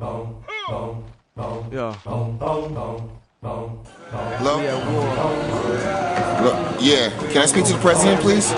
Yeah. Hello? Hello? Yeah. Can I speak to the president, please?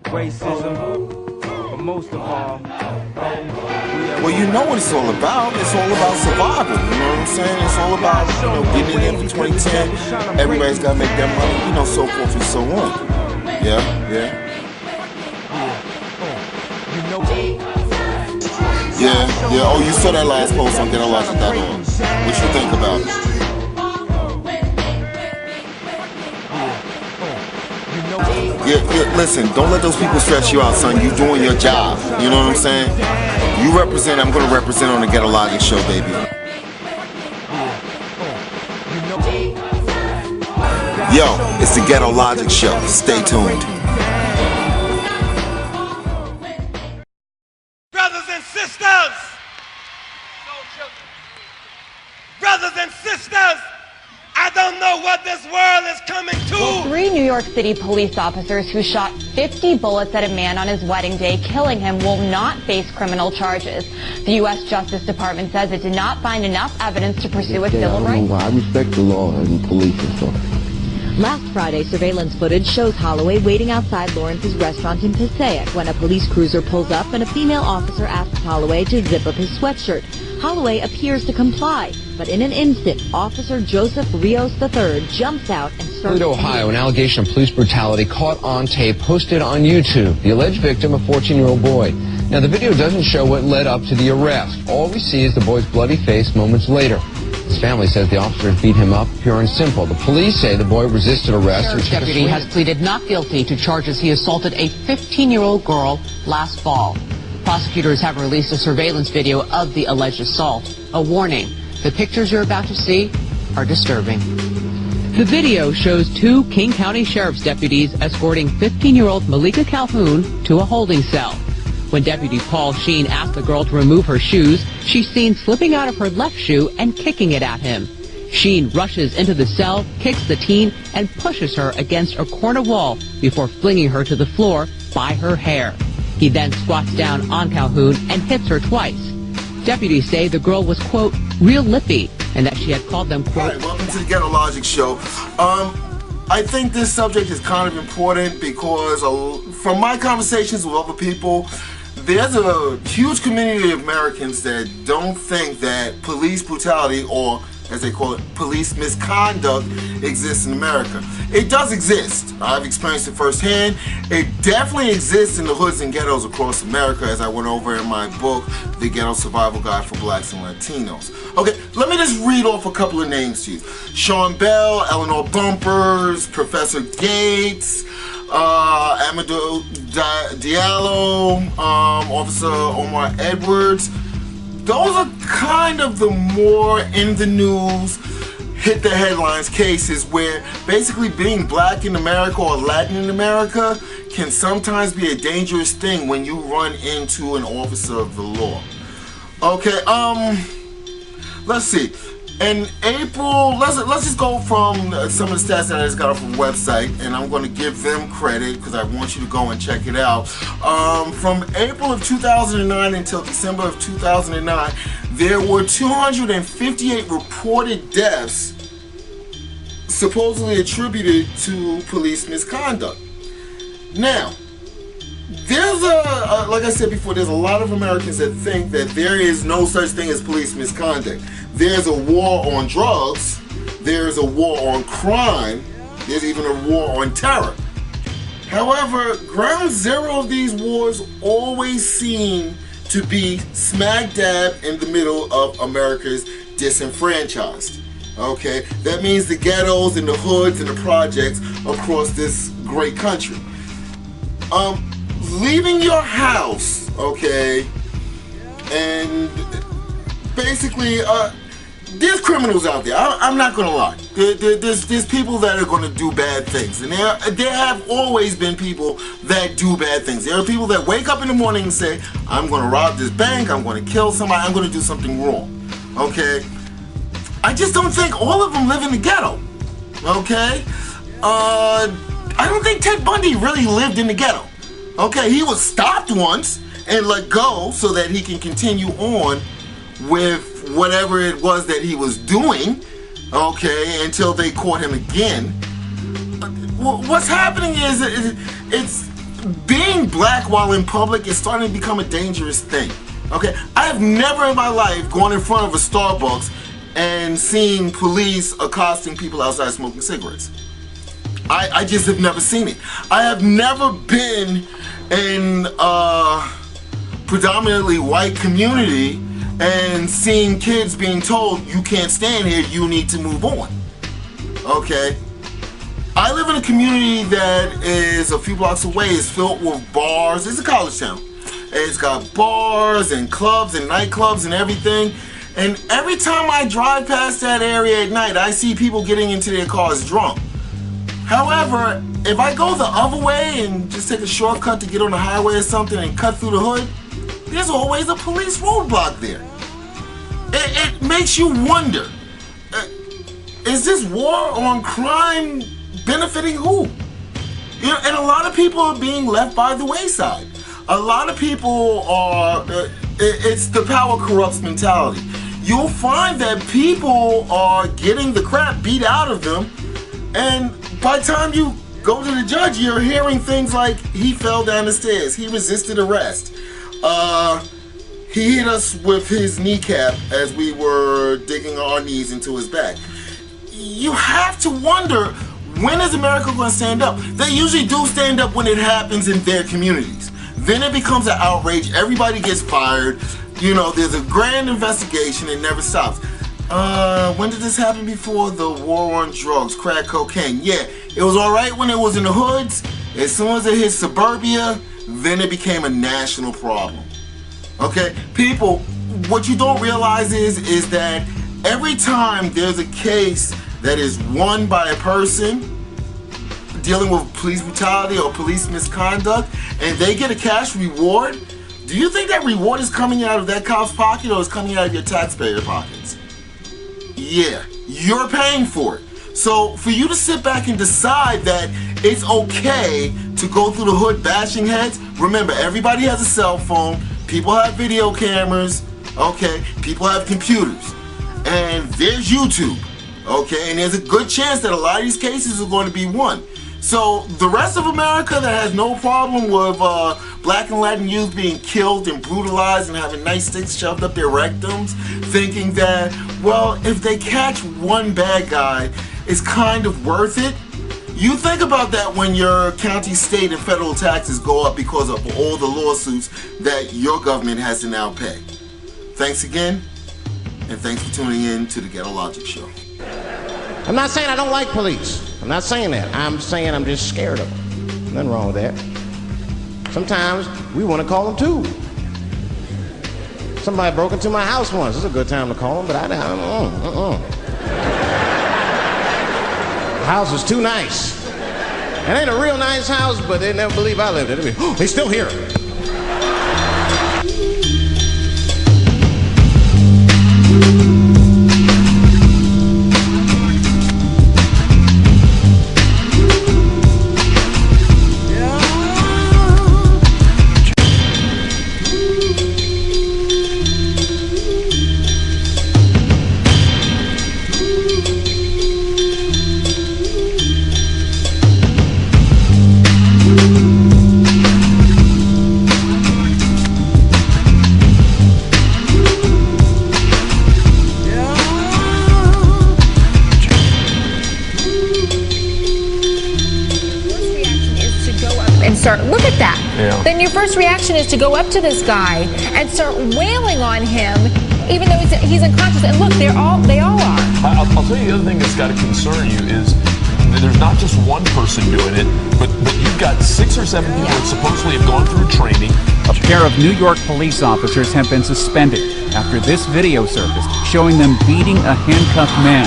Racism, but most of all, Well, you know what it's all about. It's all about survival. You know what I'm saying? It's all about, getting it in for 2010. Everybody's got to make their money, so forth and so on. Yeah. Yeah. Oh, you saw that last post on Ghetto Logic. What you think about it? Yeah, listen, don't let those people stress you out, son. You doing your job. You know what I'm saying? You represent, I'm going to represent on the Ghetto Logic show, baby. Yo, it's the Ghetto Logic show. Stay tuned. Brothers and sisters, I don't know what this world is coming to. Well, 3 New York City police officers who shot 50 bullets at a man on his wedding day, killing him, will not face criminal charges. The U.S. Justice Department says it did not find enough evidence to pursue a civil rights. I respect the law and police and stuff. Last Friday, surveillance footage shows Holloway waiting outside Lawrence's restaurant in Passaic when a police cruiser pulls up and a female officer asks Holloway to zip up his sweatshirt. Holloway appears to comply, but in an instant, Officer Joseph Rios III jumps out and starts... Ohio, an allegation of police brutality caught on tape posted on YouTube. The alleged victim, a 14-year-old boy. Now, the video doesn't show what led up to the arrest. All we see is the boy's bloody face moments later. His family says the officers beat him up pure and simple. The police say the boy resisted arrest. Sheriff's deputy has pleaded not guilty to charges he assaulted a 15-year-old girl last fall. Prosecutors have released a surveillance video of the alleged assault. A warning, the pictures you're about to see are disturbing. The video shows 2 King County Sheriff's deputies escorting 15-year-old Malika Calhoun to a holding cell. When Deputy Paul Sheen asked the girl to remove her shoes, she's seen slipping out of her left shoe and kicking it at him. Sheen rushes into the cell, kicks the teen, and pushes her against a corner wall before flinging her to the floor by her hair. He then squats down on Calhoun and hits her twice. Deputies say the girl was, quote, real lippy, and that she had called them, quote... All right, welcome to the Ghetto Logic show. I think this subject is kind of important because from my conversations with other people, there's a huge community of Americans that don't think that police brutality, or as they call it, police misconduct, exists in America. It does exist. I've experienced it firsthand. It definitely exists in the hoods and ghettos across America, as I went over in my book, The Ghetto Survival Guide for Blacks and Latinos. Okay, let me just read off a couple of names to you. Sean Bell, Eleanor Bumpers, Professor Gates, Amadou Diallo, Officer Omar Edwards. Those are kind of the more in the news, hit the headlines cases where basically being black in America or Latin in America can sometimes be a dangerous thing when you run into an officer of the law. Okay, let's see. In April, let's just go from some of the stats that I just got off the website, and I'm going to give them credit because I want you to go and check it out. From April of 2009 until December of 2009, there were 258 reported deaths supposedly attributed to police misconduct. Now, there's like I said before, there's a lot of Americans that think that there is no such thing as police misconduct. There's a war on drugs, there's a war on crime, there's even a war on terror. However, ground zero of these wars always seem to be smack dab in the middle of America's disenfranchised. Okay, that means the ghettos and the hoods and the projects across this great country. Leaving your house, okay, and basically, there's criminals out there. I'm not gonna lie. There's people that are gonna do bad things, and there have always been people that do bad things. There are people that wake up in the morning and say, "I'm gonna rob this bank. I'm gonna kill somebody. I'm gonna do something wrong." Okay. I just don't think all of them live in the ghetto. Okay. I don't think Ted Bundy really lived in the ghetto. Okay, he was stopped once and let go so that he can continue on with whatever it was that he was doing, okay, until they caught him again. What's happening is it's being black while in public is starting to become a dangerous thing. Okay, I have never in my life gone in front of a Starbucks and seen police accosting people outside smoking cigarettes. I just have never seen it. I have never been in a predominantly white community and seen kids being told, you can't stand here, you need to move on. Okay? I live in a community that is a few blocks away. It's filled with bars. It's a college town. It's got bars and clubs and nightclubs and everything. And every time I drive past that area at night, I see people getting into their cars drunk. However, if I go the other way and just take a shortcut to get on the highway or something and cut through the hood, there's always a police roadblock there. It makes you wonder, is this war on crime benefiting who? You know, and a lot of people are being left by the wayside. A lot of people are, it's the power corrupts mentality. You'll find that people are getting the crap beat out of them, and by the time you go to the judge, you're hearing things like, he fell down the stairs, he resisted arrest, he hit us with his kneecap as we were digging our knees into his back. You have to wonder, when is America going to stand up? They usually do stand up when it happens in their communities. Then it becomes an outrage, everybody gets fired, you know, there's a grand investigation, it never stops. When did this happen before? The war on drugs, crack cocaine. Yeah, it was alright when it was in the hoods. As soon as it hit suburbia, then it became a national problem. Okay, people, what you don't realize is that every time there's a case that is won by a person dealing with police brutality or police misconduct, and they get a cash reward, do you think that reward is coming out of that cop's pocket or is coming out of your taxpayer pockets? Yeah, you're paying for it. So for you to sit back and decide that it's okay to go through the hood bashing heads, remember, everybody has a cell phone, people have video cameras, okay, people have computers, and there's YouTube, okay, and there's a good chance that a lot of these cases are going to be won. So the rest of America that has no problem with black and Latin youth being killed and brutalized and having nice sticks shoved up their rectums, thinking that, well, if they catch one bad guy, it's kind of worth it. You think about that when your county, state, and federal taxes go up because of all the lawsuits that your government has to now pay. Thanks again, and thanks for tuning in to the Ghetto Logic Show. I'm not saying I don't like police. I'm not saying that. I'm saying I'm just scared of them. Nothing wrong with that. Sometimes we want to call them too. Somebody broke into my house once. It's a good time to call them, but I don't. The house is too nice. It ain't a real nice house, but they never believe I lived in it. They're still here. Look at that. Yeah. Then your first reaction is to go up to this guy and start wailing on him, even though he's unconscious. And look, they all are. I'll tell you the other thing that's got to concern you is there's not just one person doing it, but you've got 6 or 7 people that supposedly have gone through training. A pair of New York police officers have been suspended after this video surfaced showing them beating a handcuffed man.